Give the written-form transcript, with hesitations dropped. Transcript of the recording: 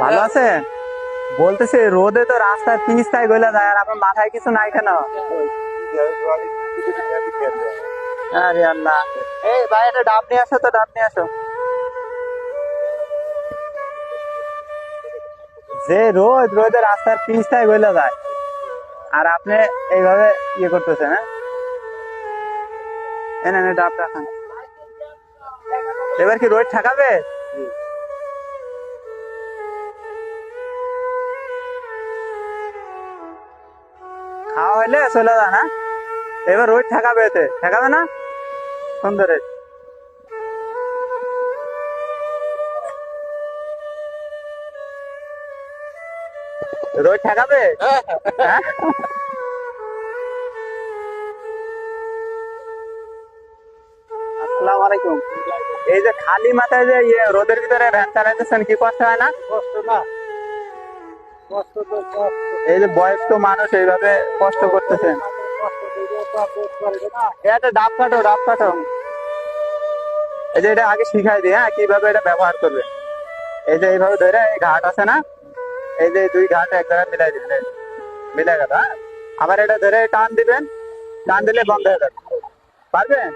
ভালো আছে? বলতেছে রোদে তো রাস্তায় পিস্তায় গলে যায়, আর আপনার মাথায় কিছু নাই কেন? আরে আল্লাহ। এই ভাই, একটা ডাব নিয়ে আসো তো, ডাব নিয়ে আসো। যে রোদ, রোদে রাস্তার পিস্তায় গলে যায়, আর আপনি এইভাবে ইয়ে করতেছেন, হ্যাঁ? এনে এনে ডাবটা খান। এবার কি রোদ ঠেকাবে? খাওয়া হইলে চলে যান, হ্যাঁ? এবার রোদ ঠেকাবে, এতে ঠেকাবে না? সুন্দর। রোদ ঠেকাবে? হ্যাঁ? আসসালামু আলাইকুম। এই যে খালি মাথায় যে ইয়ে রোদের ভিতরে ভ্যান চালাইতেছেন, কি কষ্ট হয় না? কষ্ট না, কষ্ট তো কষ্ট। এই যে বয়স্ক মানুষ এইভাবে কষ্ট করতেছেন। কষ্ট দিলে তো আর বোধ করবে না। এটা ডাব কাটো, ডাব কাটো। এই যে এটা আগে শিখাই দিই, হ্যাঁ, কিভাবে এটা ব্যবহার করবে। এই যে এইভাবে ধরে, এই ঘাট আছে না, এই যে দুই ঘাট এক জায়গায় মিলাই দিবেন, এই মিলাই গেল, হ্যাঁ। আবার এটা ধরে টান দিবেন, টান দিলে বন্ধ হয়ে যাবে। পারবেন?